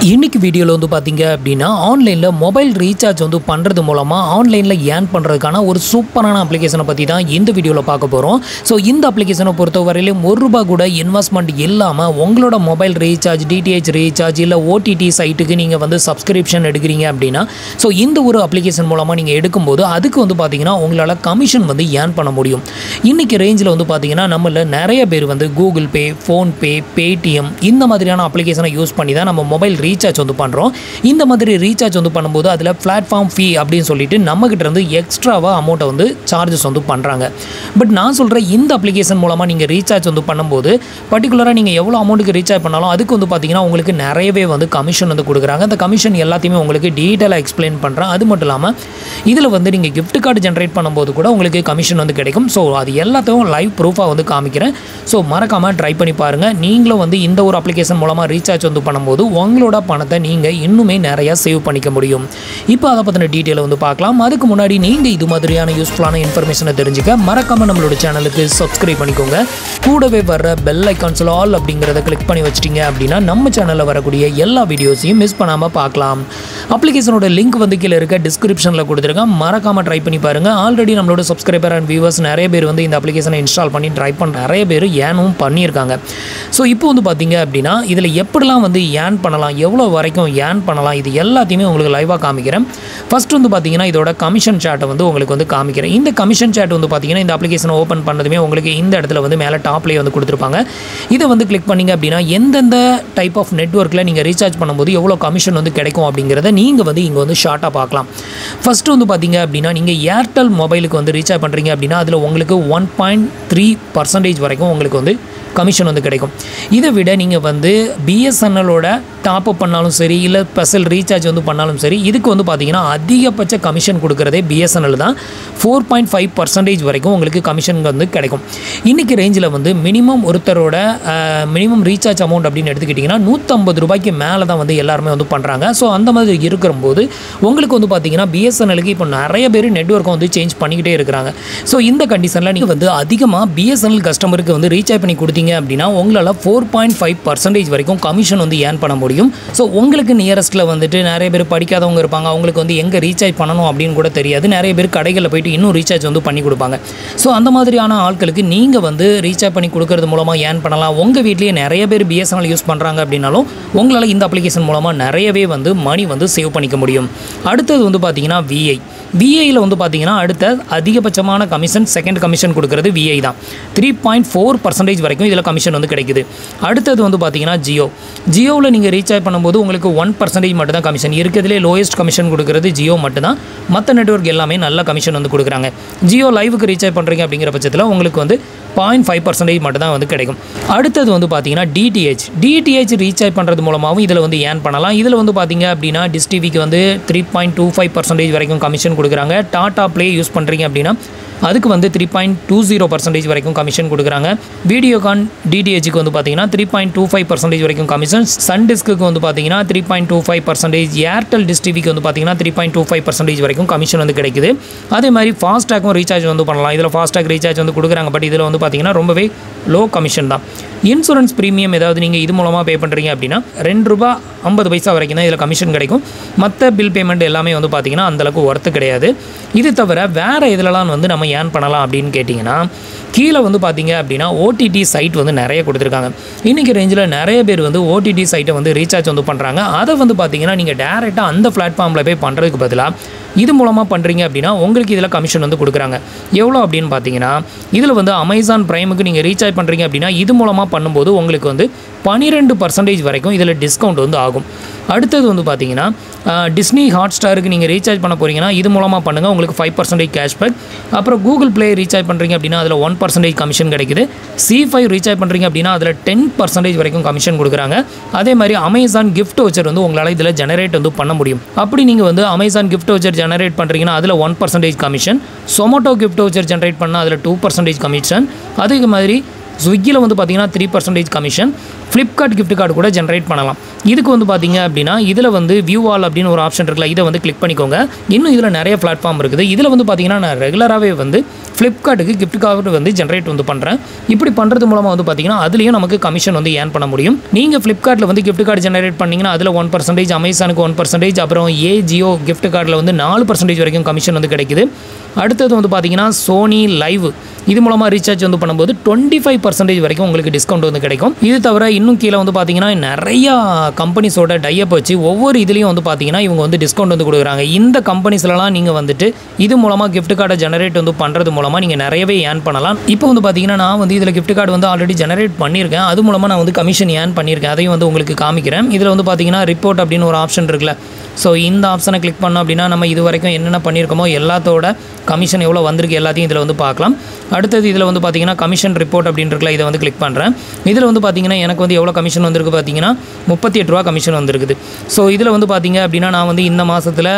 இன்னைக்கு வீடியோவில் வந்து பார்த்தீங்க அப்படின்னா ஆன்லைனில் மொபைல் ரீசார்ஜ் வந்து பண்ணுறது மூலமாக ஆன்லைனில் ஏர்ன் பண்ணுறதுக்கான ஒரு சூப்பரான அப்ளிகேஷனை பற்றி தான் இந்த வீடியோவில் பார்க்க போகிறோம். ஸோ இந்த அப்ளிகேஷனை பொறுத்தவரையிலும் ₹1 கூட இன்வெஸ்ட்மெண்ட் இல்லாமல் உங்களோட மொபைல் ரீசார்ஜ், டிடிஹெச் ரீசார்ஜ் இல்லை ஓடிடி சைட்டுக்கு நீங்கள் வந்து சப்ஸ்கிரிப்ஷன் எடுக்கிறீங்க அப்படின்னா ஸோ இந்த ஒரு அப்ளிகேஷன் மூலமாக நீங்கள் எடுக்கும்போது அதுக்கு வந்து பார்த்தீங்கன்னா உங்களால் கமிஷன் வந்து ஏர்ன் பண்ண முடியும். இன்றைக்கி ரேஞ்சில் வந்து பார்த்தீங்கன்னா நம்மள நிறைய பேர் வந்து கூகுள் பே, ஃபோன்பே, பேடிஎம் இந்த மாதிரியான அப்ளிகேஷனை யூஸ் பண்ணி தான் நம்ம மொபைல் ரீசார்ஜ் வந்து பண்ணுறோம். இந்த மாதிரி ரீசார்ஜ் வந்து பண்ணும்போது அதில் பிளாட்ஃபார்ம் ஃபீ அப்படின்னு சொல்லிட்டு நம்மகிட்ட இருந்து எக்ஸ்ட்ராவாக அமௌண்ட்டை வந்து சார்ஜஸ் வந்து பண்ணுறாங்க. பட் நான் சொல்கிற இந்த அப்ளிகேஷன் மூலமாக நீங்கள் ரீசார்ஜ் வந்து பண்ணும்போது பர்டிகுலராக நீங்கள் எவ்வளோ அமௌண்ட்டுக்கு ரீசார்ஜ் பண்ணாலும் அதுக்கு வந்து பார்த்தீங்கன்னா உங்களுக்கு நிறையவே வந்து கமிஷன் வந்து கொடுக்குறாங்க. அந்த கமிஷன் எல்லாத்தையுமே உங்களுக்கு டீட்டெயிலாக எக்ஸ்பிளைன் பண்ணுறேன். அது மட்டும் இல்லாமல் இதில் வந்து நீங்கள் கிஃப்ட் கார்டு ஜென்ரேட் பண்ணும்போது கூட உங்களுக்கு கமிஷன் வந்து கிடைக்கும். ஸோ அது எல்லாத்தையும் லைவ் ப்ரூஃபாக வந்து காமிக்கிறேன். ஸோ மறக்காமல் ட்ரை பண்ணி பாருங்கள். நீங்களும் வந்து இந்த ஒரு அப்ளிகேஷன் மூலமாக ரீசார்ஜ் வந்து பண்ணும்போது உங்களோட பணத்தை நீங்கள் இன்னுமே நிறையா சேவ் பண்ணிக்க முடியும். இப்போ அதை பற்றின டீட்டெயிலை வந்து பார்க்கலாம். அதுக்கு முன்னாடி நீங்கள் இது மாதிரியான யூஸ்ஃபுல்லான இன்ஃபர்மேஷனை தெரிஞ்சுக்க மறக்காமல் நம்மளோட சேனலுக்கு சப்ஸ்கிரைப் பண்ணிக்கோங்க. கூடவே வர்ற பெல் ஐக்கான்ஸில் ஆல் அப்படிங்கிறத கிளிக் பண்ணி வச்சிட்டிங்க அப்படின்னா நம்ம சேனலில் வரக்கூடிய எல்லா வீடியோஸையும் மிஸ் பண்ணாமல் பார்க்கலாம். அப்ளிகேஷனோட லிங்க் வந்து கீழே இருக்க டிஸ்கிரிப்ஷனில் கொடுத்துருக்கேன். மறக்காமல் ட்ரை பண்ணி பாருங்கள். ஆல்ரெடி நம்மளோட சப்ஸ்கிரைபர் அண்ட் வியூவர்ஸ் நிறைய பேர் வந்து இந்த அப்ளிகேஷனை இன்ஸ்டால் பண்ணி ட்ரை பண்ண நிறைய பேர் ஏனும் பண்ணியிருக்காங்க. ஸோ இப்போ வந்து பார்த்தீங்க அப்படின்னா இதில் எப்படிலாம் வந்து ஏர்ன் பண்ணலாம், எவ்வளோ வரைக்கும் ஏர்ன் பண்ணலாம், இது எல்லாத்தையுமே உங்களுக்கு லைவாக காமிக்கிறேன். ஃபஸ்ட் வந்து பார்த்தீங்கன்னா இதோட கமிஷன் சார்ட்டை வந்து உங்களுக்கு வந்து காமிக்கிறேன். இந்த கமிஷன் சார்ட் வந்து பார்த்தீங்கன்னா இந்த அப்ளிகேஷனை ஓப்பன் பண்ணதுமே உங்களுக்கு இந்த இடத்துல வந்து மேலே டாப்லேயே வந்து கொடுத்துருப்பாங்க. இதை வந்து கிளிக் பண்ணிங்க அப்படின்னா எந்தெந்த டைப் ஆஃப் நெட்வொர்க்கில் நீங்கள் ரீசார்ஜ் பண்ணும்போது எவ்வளோ கமிஷன் வந்து கிடைக்கும் அப்படிங்கிறத நீங்கள் வந்து இங்கே வந்து ஷார்ட்டாக பார்க்கலாம். ஃபஸ்ட்டு வந்து பார்த்தீங்க அப்படின்னா நீங்கள் ஏர்டெல் மொபைலுக்கு வந்து ரீசார்ஜ் பண்ணுறீங்க அப்படின்னா அதில் உங்களுக்கு 1.3% வரைக்கும் உங்களுக்கு வந்து கமிஷன் வந்து கிடைக்கும். இதை விட நீங்கள் வந்து பிஎஸ்என்எலோட டாப்அப் பண்ணாலும் சரி இல்லை ஸ்பெஷல் ரீசார்ஜ் வந்து பண்ணாலும் சரி இதுக்கு வந்து பார்த்தீங்கன்னா அதிகபட்ச கமிஷன் கொடுக்குறதே பிஎஸ்என்எல் தான். 4.5% வரைக்கும் உங்களுக்கு கமிஷன் வந்து கிடைக்கும். இன்றைக்கி ரேஞ்சில் வந்து மினிமம் ஒருத்தரோட மினிமம் ரீசார்ஜ் அமௌண்ட் அப்படின்னு எடுத்துக்கிட்டிங்கன்னா ₹150 மேலே தான் வந்து எல்லாருமே வந்து பண்ணுறாங்க. ஸோ அந்த மாதிரி இருக்கிறபோது உங்களுக்கு வந்து பார்த்தீங்கன்னா பிஎஸ்என்எலுக்கு இப்போ நிறைய பேர் நெட்வொர்க்கை வந்து சேஞ்ச் பண்ணிக்கிட்டே இருக்கிறாங்க. ஸோ இந்த கண்டிஷனில் நீங்கள் வந்து அதிகமாக பிஎஸ்என்எல் கஸ்டமருக்கு வந்து ரீசார்ஜ் பண்ணி கொடுத்தீங்க அப்படின்னா உங்களால் 4.5% வரைக்கும் கமிஷன் வந்து ஏர்ன் பண்ண முடியும். ஸோ உங்களுக்கு நியரஸ்ட்டில் வந்துட்டு நிறைய பேர் படிக்காதவங்க இருப்பாங்க. அவங்களுக்கு வந்து எங்கே ரீசார்ஜ் பண்ணணும் அப்படின்னு கூட தெரியாது. நிறைய பேர் கடைகளில் போயிட்டு இன்னும் ரீசார்ஜ் வந்து பண்ணி கொடுப்பாங்க. ஸோ அந்த மாதிரியான ஆட்களுக்கு நீங்கள் வந்து ரீசார்ஜ் பண்ணி கொடுக்கறது மூலமாக ஏர்ன் பண்ணலாம். உங்கள் வீட்லேயே நிறைய பேர் பிஎஸ்என்எல் யூஸ் பண்ணுறாங்க அப்படின்னாலும் உங்களால் இந்த அப்ளிகேஷன் மூலமாக நிறையவே வந்து மணி வந்து சேவ் பண்ணிக்க முடியும். அடுத்தது வந்து பார்த்தீங்கன்னா விஐயில் வந்து பார்த்தீங்கன்னா அடுத்த அதிகபட்சமான கமிஷன் செகண்ட் கமிஷன் கொடுக்குறது விஐ தான். 3.4% வரைக்கும் இதில் கமிஷன் வந்து கிடைக்குது. அடுத்தது வந்து பார்த்தீங்கன்னா ஜியோவில் நீங்கள் ரீசார்ஜ் பண்ணும்போது உங்களுக்கு 1% மட்டும் தான் கமிஷன். இருக்கிறதுலே லோயஸ்ட் கமிஷன் கொடுக்குறது ஜியோ மட்டும்தான். மற்ற நெட்வொர்க் எல்லாமே நல்ல கமிஷன் வந்து கொடுக்குறாங்க. ஜியோ லைவுக்கு ரீசார்ஜ் பண்ணுறீங்க அப்படிங்கிற பட்சத்தில் உங்களுக்கு வந்து 0.5% மட்டும் தான் வந்து கிடைக்கும். அடுத்தது வந்து பார்த்தீங்கன்னா டிடிஹெச் ரீசார்ஜ் பண்ணுறது மூலமாகவும் இதில் வந்து ஏர்ன் பண்ணலாம். இதில் வந்து பார்த்தீங்க அப்படின்னா டிஷ் டிவிக்கு வந்து 3.25% வரைக்கும் கமிஷன் கொடுக்குறாங்க. டாடா ப்ளே யூஸ் பண்ணுறீங்க அப்படின்னா அதுக்கு வந்து 3.20% வரைக்கும் கமிஷன் கொடுக்குறாங்க. வீடியோகான் டிடிஹெச்சுக்கு வந்து பார்த்தீங்கன்னா 3.25% வரைக்கும் கமிஷன். சன் டிஸ்க்கு வந்து பார்த்தீங்கன்னா 3.25%. ஏர்டெல் டிஷ் டிவிக்கு வந்து பார்த்தீங்கன்னா 3.25% வரைக்கும் கமிஷன் வந்து கிடைக்குது. அதே மாதிரி ஃபாஸ்டாகும் ரீசார்ஜ் வந்து பண்ணலாம். இதில் ஃபாஸ்டாக் ரீசார்ஜ் வந்து கொடுக்குறாங்க. பட் இதில் வந்து பார்த்தீங்கன்னா ரொம்பவே லோ கமிஷன் தான். இன்சூரன்ஸ் ப்ரீமியம் ஏதாவது நீங்கள் இது மூலமாக பே பண்ணுறீங்க அப்படின்னா ₹2.50 வரைக்கும் தான் இதில் கமிஷன் கிடைக்கும். மற்ற பில் பேமெண்ட் எல்லாமே வந்து பார்த்தீங்கன்னா அந்தளவுக்கு ஒர்த்து கிடையாது. இது தவிர வேறு இதிலலாம் வந்து நம்ம ஏர்ன் பண்ணலாம் அப்படின்னு கேட்டிங்கன்னா கீழே வந்து பார்த்தீங்க அப்படின்னா ஓடிடி சைட் வந்து நிறைய கொடுத்துருக்காங்க. இன்றைக்கி ரேஞ்சில் நிறைய பேர் வந்து ஓடிடி சைட்டை வந்து ரீசார்ஜ் வந்து பண்ணுறாங்க. அதை வந்து பார்த்தீங்கன்னா நீங்கள் டேரெக்டாக அந்த பிளாட்ஃபார்மில் போய் பண்ணுறதுக்கு பதிலாக இது மூலமாக பண்ணுறீங்க அப்படின்னா உங்களுக்கு இதில் கமிஷன் வந்து கொடுக்குறாங்க. எவ்வளோ அப்படின்னு பார்த்தீங்கன்னா இதில் வந்து அமேசான் ப்ரைமுக்கு நீங்கள் ரீசார்ஜ் பண்ணுறீங்க அப்படின்னா இது மூலமாக பண்ணும்போது உங்களுக்கு வந்து 12% வரைக்கும் இதில் டிஸ்கவுண்ட் வந்து ஆகும். அடுத்தது வந்து பார்த்தீங்கன்னா டிஸ்னி ஹாட்ஸ்டாருக்கு நீங்கள் ரீசார்ஜ் பண்ண போகிறீங்கன்னா இது மூலமாக பண்ணுங்கள், உங்களுக்கு 5% கேஷ்பேக். அப்புறம் கூகுள் ப்ளே ரீசார்ஜ் பண்ணுறீங்க அப்படின்னா அதில் 1% கமிஷன் கிடைக்குது. C5 ரீசார்ஜ் பண்ணுறீங்க அப்படின்னா அதில் 10% வரைக்கும் கமிஷன் கொடுக்குறாங்க. அதே மாதிரி அமேசான் கிஃப்ட் வவுச்சர் வந்து உங்களால் இதில் ஜெனரேட் வந்து பண்ண முடியும். அப்படி நீங்கள் வந்து அமேசான் கிஃப்ட் வவுச்சர் ஜெனரேட் பண்ணுறீங்கன்னா அதில் 1% commission. Zomato gift voucher generate பண்ணால் அதில் 2% கமிஷன். அதே மாதிரி ஸ்விக்கியில் வந்து பார்த்தீங்கன்னா 3% கமிஷன். ஃப்ளிப்கார்ட் கிஃப்ட் கார்டு கூட ஜென்ரேட் பண்ணலாம். இதுக்கு வந்து பார்த்தீங்க அப்படின்னா இதில் வந்து வியூ ஆல் அப்படின்னு ஒரு ஆப்ஷன் இருக்குல்ல, இதை வந்து கிளிக் பண்ணிக்கோங்க. இன்னும் இதில் நிறைய பிளாட்ஃபார்ம் இருக்குது. இதில் வந்து பார்த்தீங்கன்னா நான் ரெகுலராகவே வந்து ஃப்ளிப்கார்ட்டுக்கு கிஃப்ட் கார்டு வந்து ஜென்ரேட் வந்து பண்ணுறேன். இப்படி பண்ணுறது மூலமாக வந்து பார்த்தீங்கன்னா அதுலேயும் நமக்கு கமிஷன் வந்து ஏர்ன் பண்ண முடியும். நீங்கள் ஃப்ளிப்கார்ட்டில் வந்து கிஃப்ட் கார்டு ஜென்ரேட் பண்ணிங்கன்னா அதில் 1%, அமேசானுக்கு 1%, அப்புறம் ஜியோ கிஃப்ட் கார்டில் வந்து 4% வரைக்கும் கமிஷன் வந்து கிடைக்குது. அடுத்தது வந்து பார்த்தீங்கன்னா சோனி லைவ், இது மூலமாக ரீசார்ஜ் வந்து பண்ணும்போது 25% வரைக்கும் உங்களுக்கு டிஸ்கவுண்ட் வந்து கிடைக்கும். இது தவிர இன்னும் கீழே வந்து பார்த்தீங்கன்னா நிறையா கம்பெனிஸோட டைப் வச்சு ஒவ்வொரு இதுலேயும் வந்து பார்த்தீங்கன்னா இவங்க வந்து டிஸ்கவுண்ட் வந்து கொடுக்குறாங்க. இந்த கம்பெனிஸ்லாம் நீங்கள் வந்துட்டு இது மூலமாக கிஃப்ட் கார்டை ஜெனரேட் வந்து பண்ணுறது மூலமாக நீங்கள் நிறையவே ஏர்ன் பண்ணலாம். இப்போ வந்து பார்த்தீங்கன்னா நான் வந்து இதில் கிஃப்ட் கார்டு வந்து ஆல்ரெடி ஜெனரேட் பண்ணியிருக்கேன். அது மூலமாக நான் வந்து கமிஷன் ஏர்ன் பண்ணியிருக்கேன். அதையும் வந்து உங்களுக்கு காமிக்கிறேன். இதில் வந்து பார்த்தீங்கன்னா ரிப்போர்ட் அப்படின்னு ஒரு ஆப்ஷன் இருக்குல்ல, ஸோ இந்த ஆப்ஷனை கிளிக் பண்ணோம் அப்படின்னா நம்ம இது வரைக்கும் என்னென்ன பண்ணியிருக்கோமோ எல்லாத்தோட கமிஷன் எவ்வளோ வந்திருக்கு எல்லாத்தையும் இதில் வந்து பார்க்கலாம். அடுத்தது இதில் வந்து பார்த்தீங்கன்னா கமிஷன் ரிப்போர்ட் அப்படின்றதுல இதை வந்து கிளிக் பண்ணுறேன். இதில் வந்து பார்த்தீங்கன்னா எனக்கு வந்து எவ்வளோ கமிஷன் வந்திருக்கு பார்த்தீங்கன்னா 38 ரூபா கமிஷன் வந்திருக்குது. ஸோ இதில் வந்து பார்த்தீங்க அப்படின்னா நான் வந்து இந்த மாதத்தில்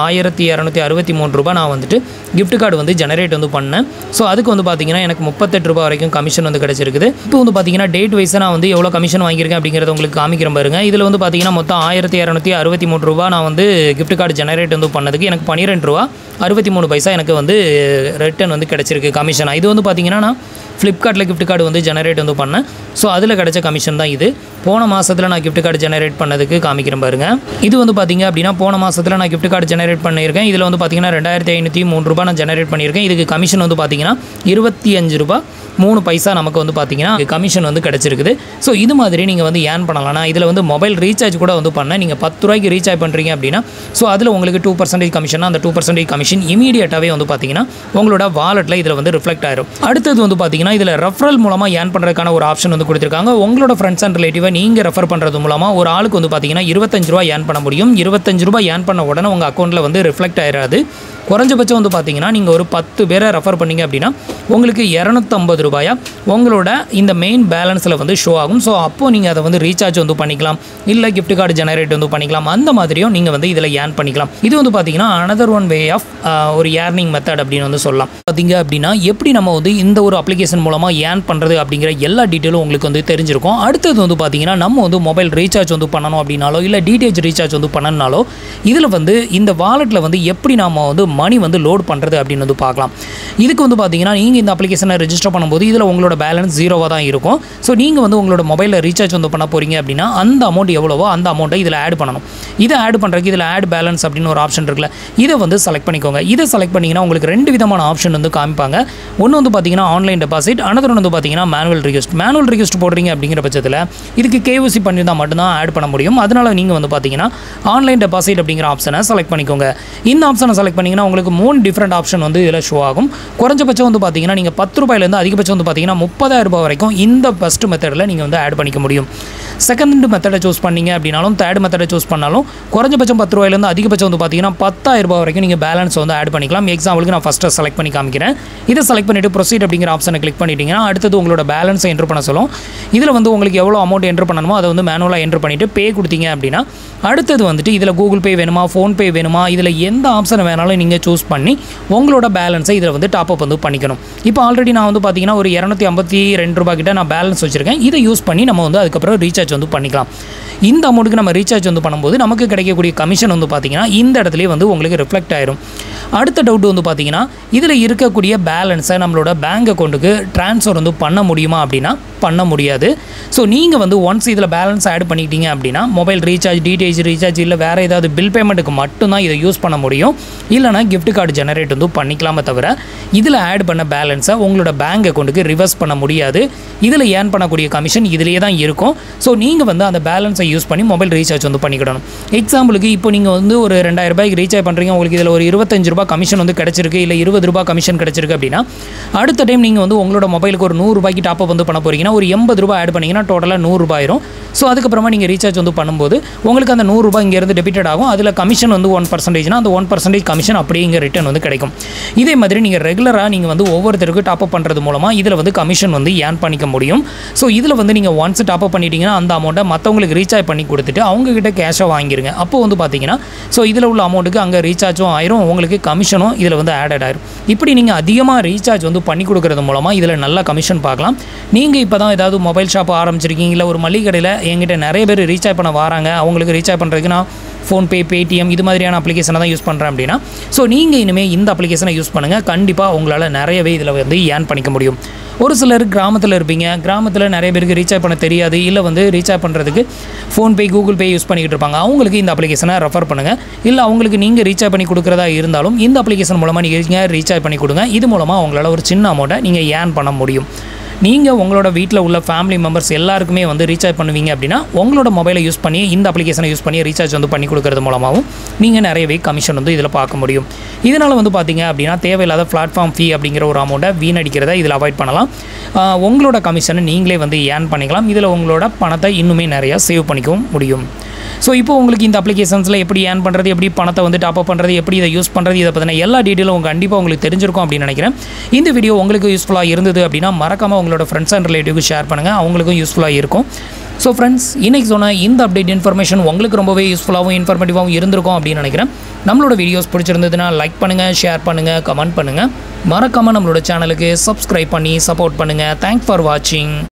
1263 ரூபா நான் வந்துட்டு கிஃப்ட் கார்டு வந்து ஜெனரேட் வந்து பண்ணேன். ஸோ அதுக்கு வந்து பார்த்தீங்கன்னா எனக்கு 38 ரூபா வரைக்கும் கமிஷன் வந்து கிடச்சிருக்குது. இப்போ வந்து பார்த்தீங்கன்னா டேட் வைஸாக நான் வந்து எவ்வளோ கமிஷன் வாங்கியிருக்கேன் அப்படிங்கிறத உங்களுக்கு காமிக்கிறேன் பாருங்க. இதில் வந்து பார்த்தீங்கன்னா மொத்தம் 1263 ரூபா நான் வந்து கிஃப்ட் கார்டு ஜெனரேட் வந்து பண்ணதுக்கு எனக்கு 12 ரூபா 63 பைசா எனக்கு வந்து ரிட்டர்ன் வந்து கிடச்சிருக்கு கமிஷனாக. இது வந்து பார்த்தீங்கன்னா நான் ஃப்ளிப்கார்ட்டில் கிஃப்ட் கார்டு வந்து ஜெனரேட் வந்து பண்ணேன். ஸோ அதில் கிடச்ச கமிஷன் தான் இது. போன மாதத்தில் நான் கிஃப்ட் கார்டு ஜெனரேட் பண்ணதுக்கு காமிக்கிறேன் பாருங்கள். இது வந்து பார்த்தீங்க அப்படின்னா போன மாதத்தில் நான் கிஃப்ட் கார்டு ஜெனரேட் பண்ணியிருக்கேன். இதில் வந்து பார்த்தீங்கன்னா 2503 ரூபா நான் ஜெனரேட் பண்ணியிருக்கேன். இதுக்கு கமிஷன் வந்து பார்த்தீங்கன்னா 25 ரூபா 3 பைசா நமக்கு வந்து பார்த்தீங்கன்னா கமிஷன் வந்து கிடச்சிருக்குது. ஸோ இது மாதிரி நீங்கள் வந்து ஏர்ன் பண்ணலாம். நான் இதில் வந்து மொபைல் ரீசார்ஜ் கூட வந்து பண்ணேன். நீங்கள் 10 ரூபாய்க்கு ரீசார்ஜ் பண்ணுறீங்க அப்படின்னா ஸோ அதில் உங்களுக்கு 2% கமிஷன், அந்த 2% கமிஷன் இமீடியட்டாகவே வந்து பார்த்தீங்கன்னா உங்களோட வாலெட்டில் இதில் வந்து ரிஃப்ளெக்ட் ஆயிரும். அடுத்தது வந்து பார்த்தீங்கன்னா இதில் ரெஃபரல் மூலமாக ஏர்ன் பண்ணுறதுக்கான ஒரு ஆப்ஷன் வந்து கொடுத்துருக்காங்க. உங்களோட ஃப்ரெண்ட்ஸ் அண்ட் ரிலேட்டிவை நீங்கள் ரெஃபர் பண்ணுறது மூலமாக ஒரு ஆளுக்கு வந்து பார்த்தீங்கன்னா 25 ரூபா ஏர்ன் பண்ண முடியும். 25 ரூபா ஏர்ன் பண்ண உடனே உங்கள் அக்கௌண்ட்டில் வந்து ரிஃப்ளெக்ட் ஆயிராது. குறைஞ்சபட்சம் வந்து பார்த்தீங்கன்னா நீங்கள் ஒரு 10 பேரை ரெஃபர் பண்ணிங்க அப்படின்னா உங்களுக்கு 250 ரூபாயா உங்களோட இந்த மெயின் பேலன்ஸில் வந்து ஷோ ஆகும். ஸோ அப்போது நீங்கள் அதை வந்து ரீசார்ஜ் வந்து பண்ணிக்கலாம், இல்லை கிஃப்ட் கார்டு ஜெனரேட் வந்து பண்ணிக்கலாம். அந்த மாதிரியும் நீங்கள் வந்து இதில் ஏர்ன் பண்ணிக்கலாம். இது வந்து பார்த்தீங்கன்னா அனதர் ஒன் வே ஆஃப் ஒரு ஏர்னிங் மெத்தட் அப்படின்னு வந்து சொல்லலாம். பார்த்தீங்க அப்படின்னா எப்படி நம்ம வந்து இந்த ஒரு அப்ளிகேஷன் மூலமாக ஏர்ன் பண்ணுறது அப்படிங்கிற எல்லா டீட்டெயிலும் உங்களுக்கு வந்து தெரிஞ்சிருக்கும். அடுத்தது வந்து பார்த்தீங்கன்னா நம்ம வந்து மொபைல் ரீசார்ஜ் வந்து பண்ணணும் அப்படின்னாலோ இல்லை டிடிஹெச் ரீசார்ஜ் வந்து பண்ணனாலோ இதில் வந்து இந்த வாலெட்டில் வந்து எப்படி நம்ம வந்து மணி வந்து லோட் பண்ணுறது அப்படின்னு வந்து பார்க்கலாம். இதுக்கு வந்து பார்த்தீங்கன்னா நீங்கள் இந்த அப்ளிகேஷனை ரெஜிஸ்டர் பண்ணும்போது இதில் உங்களோட பேலன்ஸ் 0வாக தான் இருக்கும். ஸோ நீங்கள் வந்து உங்களோட மொபைலில் ரீசார்ஜ் வந்து பண்ண போகிறீங்க அப்படின்னா அந்த அமௌண்ட் எவ்வளவோ அந்த அமௌண்ட்டை இதில் ஆட் பண்ணணும். இதை ஆட் பண்ணுறதுக்கு இதில் ஆட் பேலன்ஸ் அப்படின்னு ஒரு ஆப்ஷன் இருக்குல்ல, இதை வந்து செலக்ட் பண்ணிக்கோங்க. இதை செலக்ட் பண்ணிங்கன்னா உங்களுக்கு 2 விதமான ஆப்ஷன் வந்து காமிப்பாங்க. ஒன்று வந்து பார்த்தீங்கன்னா ஆன்லைன் டெபாசிட், அனதர் வந்து பார்த்தீங்கன்னா மேனுவல் ரிக்வெஸ்ட். மேனுவல் ரிக்வெஸ்ட் போடுறீங்க அப்படிங்கிற பட்சத்தில் இதுக்கு KYC பண்ணியிருந்தால் மட்டும்தான் ஆட் பண்ண முடியும். அதனால் நீங்கள் வந்து பார்த்தீங்கன்னா ஆன்லைன் டெபாசிட் அப்படிங்கிற ஆப்ஷனை செலக்ட் பண்ணிக்கோங்க. இந்த ஆப்ஷனை செலக்ட் பண்ணிங்கன்னா உங்களுக்கு 3 டிஃப்ரெண்ட் ஆப்ஷன் வந்து இதில் ஷோ ஆகும். குறைஞ்சபட்சம் வந்து பார்த்தீங்கன்னா நீங்கள் 10 ரூபாயிலேருந்து அதிகபட்சம் வந்து பார்த்தீங்கன்னா 30,000 ரூபாய் வரைக்கும் இந்த ஃபஸ்ட் மெத்தடில் நீங்கள் வந்து ஆட் பண்ணிக்க முடியும். செகண்ட் மெத்தடை சூஸ் பண்ணீங்க அப்படின்னாலும் தேர்ட் மெத்தடை சூஸ் பண்ணாலும் குறைஞ்சபட்சம் 10 ரூபாயிலேருந்து அதிகபட்சம் வந்து பார்த்தீங்கன்னா 10,000 ரூபாய் வரைக்கும் நீங்கள் பேலன்ஸ் வந்து ஆட் பண்ணிக்கலாம். எக்ஸாம்பிளுக்கு நான் ஃபஸ்ட்டு செலக்ட் பண்ணி காமிக்கிறேன். இதை செலக்ட் பண்ணிவிட்டு ப்ரொசீட் அப்படிங்கிற ஆப்ஷனை கிளிக் பண்ணிட்டீங்கன்னா அடுத்தது உங்களோட பேலன்ஸை என்ட்ரு பண்ண சொல்லும். இதில் வந்து உங்களுக்கு எவ்வளோ அமௌண்ட் என்ட்ரு பண்ணணுமோ அதை வந்து மேனுவலாக என்ட்ரு பண்ணிவிட்டு பே கொடுத்தீங்க அப்படின்னா அடுத்தது வந்துட்டு இதில் கூகுள் பே வேணுமா, ஃபோன்பே வேணுமா, இதில் எந்த ஆப்ஷனை வேணாலும் நீங்கள் சூஸ் பண்ணி உங்களோட பேலன்ஸை இதில் வந்து டாப் அப் வந்து பண்ணிக்கணும். இப்போ ஆல்ரெடி நான் வந்து பார்த்தீங்கன்னா ஒரு 252 ரூபாய் கிட்ட நான் பேலன்ஸ் வச்சுருக்கேன். இதை யூஸ் பண்ணி நம்ம வந்து அதுக்கப்புறம் ரீசார்ஜ் வந்து பண்ணிக்கலாம். இந்த அமௌண்ட்டுக்கு நம்ம ரீசார்ஜ் வந்து பண்ணும்போது நமக்கு கிடைக்கக்கூடிய கமிஷன் வந்து பார்த்தீங்கன்னா இந்த இடத்துலேயே வந்து உங்களுக்கு ரிஃப்ளெக்ட் ஆயிரும். அடுத்த டவுட் வந்து பார்த்தீங்கன்னா இதில் இருக்கக்கூடிய பேலன்ஸை நம்மளோட பேங்க் அக்கௌண்ட்டுக்கு ட்ரான்ஸ்ஃபர் வந்து பண்ண முடியுமா அப்படின்னா பண்ண முடியாது. ஸோ நீங்கள் வந்து ஒன்ஸ் இதில் பேலன்ஸ் ஆட் பண்ணிக்கிட்டீங்க அப்படின்னா மொபைல் ரீசார்ஜ், டிடிஹெச் ரீசார்ஜ் இல்லை வேறு ஏதாவது பில் பேமெண்ட்டுக்கு மட்டும்தான் இதை யூஸ் பண்ண முடியும். இல்லைனா கிஃப்ட் கார்டு ஜெனரேட் வந்து பண்ணிக்கலாமே தவிர இதில் ஆட் பண்ண பேலன்ஸை உங்களோட பேங்க் அக்கௌண்ட்டுக்கு ரிவர்ஸ் பண்ண முடியாது. இதில் ஏர்ன் பண்ணக்கூடிய கமிஷன் இதிலேயே தான் இருக்கும். ஸோ நீங்கள் வந்து அந்த பேலன்ஸை யூஸ் பண்ணி மொபைல் ரீசார்ஜ் வந்து பண்ணிக்கிடணும். எக்ஸாம்பிளுக்கு இப்போ நீங்கள் வந்து ஒரு 2000 ரூபாய்க்கு ரீசார்ஜ் பண்ணுறீங்க, உங்களுக்கு இதில் ஒரு 25 ரூபாய் கமிஷன் வந்து கிடச்சிருக்கு, இல்லை 20 ரூபாய் கமிஷன் கிடச்சிருக்கு அப்படின்னா அடுத்த டைம் நீங்கள் வந்து உங்களோட மொபைலுக்கு ஒரு 100 ரூபாய்க்கு டாப் அப் வந்து பண்ண போகிறீங்கன்னா ஒரு 80 ரூபாய் ஆட் பண்ணிங்கன்னா டோட்டலாக 100 ரூபாய் ஆயிரும். ஸோ அதுக்கப்புறமா நீங்கள் ரீசார்ஜ் வந்து பண்ணும்போது உங்களுக்கு அந்த ரூ. 100 இங்கேருந்து டெபிட்டட் ஆகும். அதில் கமிஷன் வந்து 1%, அந்த 1% கமிஷன் அப்படியே இங்கே ரிட்டர்ன் வந்து கிடைக்கும். இதே மாதிரி நீங்கள் ரெகுலராக நீங்கள் வந்து ஒவ்வொருத்தருக்கு டாப்அப் பண்ணுறது மூலமாக இதில் வந்து கமிஷன் வந்து ஏர்ன் பண்ணிக்க முடியும். ஸோ இதில் வந்து நீங்கள் ஒன்ஸ் டாப்அப் பண்ணிட்டீங்கன்னா அந்த அமௌண்ட்டை மற்றவங்களுக்கு ரீசார்ஜ் பண்ணி கொடுத்துட்டு அவங்ககிட்ட கேஷை வாங்கிடுங்க. அப்போ வந்து பார்த்தீங்கன்னா ஸோ இதில் உள்ள அமௌண்ட்டுக்கு அங்கே ரீசார்ஜும் ஆயிரும், உங்களுக்கு கமிஷனும் இதில் வந்து ஆடட் ஆயிரும். இப்படி நீங்கள் அதிகமாக ரீசார்ஜ் வந்து பண்ணி கொடுக்குறது மூலமாக இதில் நல்ல கமிஷன் பார்க்கலாம். நீங்கள் இப்போ தான் ஏதாவது மொபைல் ஷாப் ஆரம்பிச்சிருக்கீங்க, இல்லை ஒரு மளிகை கடையில் என்கிட்ட நிறைய பேர் ரீசார்ஜ் பண்ண வராங்க, அவங்களுக்கு ரீசார்ஜ் பண்ணுறதுக்கு நான் ஃபோன்பே, பேடிஎம் இது மாதிரியான அப்ளிகேஷனை தான் யூஸ் பண்ணுறேன் அப்படின்னா ஸோ நீங்கள் இனிமேல் இந்த அப்ளிகேஷனை யூஸ் பண்ணுங்கள். கண்டிப்பாக உங்களால் நிறையவே இதில் வந்து ஏர்ன் பண்ணிக்க முடியும். ஒரு சிலர் கிராமத்தில் இருப்பீங்க, கிராமத்தில் நிறைய பேருக்கு ரீசார்ஜ் பண்ண தெரியாது, இல்லை வந்து ரீசார்ஜ் பண்ணுறதுக்கு ஃபோன்பே, கூகுள் பே யூஸ் பண்ணிக்கிட்டு இருப்பாங்க. அவங்களுக்கு இந்த அப்ளிகேஷனை ரெஃபர் பண்ணுங்கள். இல்லை அவங்களுக்கு நீங்கள் ரீசார்ஜ் பண்ணி கொடுக்குறதா இருந்தாலும் இந்த அப்ளிகேஷன் மூலமாக நீங்கள் ரீசார்ஜ் பண்ணி கொடுங்க. இது மூலமாக உங்களால் ஒரு சின்ன அமௌண்ட்டை நீங்கள் ஏர்ன் பண்ண முடியும். நீங்கள் உங்களோட வீட்டில் உள்ள ஃபேமிலி மெம்பர்ஸ் எல்லாருக்குமே வந்து ரீசார்ஜ் பண்ணுவீங்க அப்படின்னா உங்களோட மொபைலை யூஸ் பண்ணி இந்த அப்ளிகேஷனை யூஸ் பண்ணி ரீசார்ஜ் வந்து பண்ணி கொடுக்குறது மூலமாகவும் நீங்கள் நிறையவே கமிஷன் வந்து இதில் பார்க்க முடியும். இதனால் வந்து பார்த்தீங்க அப்படின்னா தேவையில்லாத பிளாட்ஃபார்ம் ஃபீ அப்படிங்கிற ஒரு அமௌண்ட்டை வீணடிக்கிறத இதில் அவாய்ட் பண்ணலாம். உங்களோட கமிஷனை நீங்களே வந்து ஏர்ன் பண்ணிக்கலாம். இதில் உங்களோட பணத்தை இன்னுமே நிறையா சேவ் பண்ணிக்கவும் முடியும். ஸோ இப்போ உங்களுக்கு இந்த அப்ளிகேஷன்ஸில் எப்படி ஏர்ன் பண்ணுறது, எப்படி பணத்தை வந்து டாப்அப் பண்ணுறது, எப்படி இதை யூஸ் பண்ணுறது, இதை பற்றின எல்லா டீட்டெயிலும் கண்டிப்பாக உங்களுக்கு தெரிஞ்சிருக்கும் அப்படின்னு நினைக்கிறேன். இந்த வீடியோ உங்களுக்கு யூஸ்ஃபுல்லாக இருந்தது அப்படின்னா மறக்காமல் உங்களோட ஃப்ரெண்ட்ஸ் அண்ட் ரிலேட்டிவ்க்கு ஷேர் பண்ணுங்கள், அவங்களுக்கும் யூஸ்ஃபுல்லாக இருக்கும். ஸோ ஃப்ரெண்ட்ஸ், இன்றைக்கி சொன்ன இந்த அப்டேட் இன்ஃபர்மேஷன் உங்களுக்கு ரொம்பவே யூஸ்ஃபுல்லாகவும் இன்ஃபர்மேட்டிவாகவும் இருந்திருக்கும் அப்படின்னு நினைக்கிறேன். நம்மளோட வீடியோஸ் பிடிச்சிருந்ததுன்னா லைக் பண்ணுங்கள், ஷேர் பண்ணுங்கள், கமெண்ட் பண்ணுங்கள். மறக்காமல் நம்மளோட சேனலுக்கு சப்ஸ்கிரைப் பண்ணி சப்போர்ட் பண்ணுங்கள். தேங்க்ஸ் ஃபார் வாட்சிங்.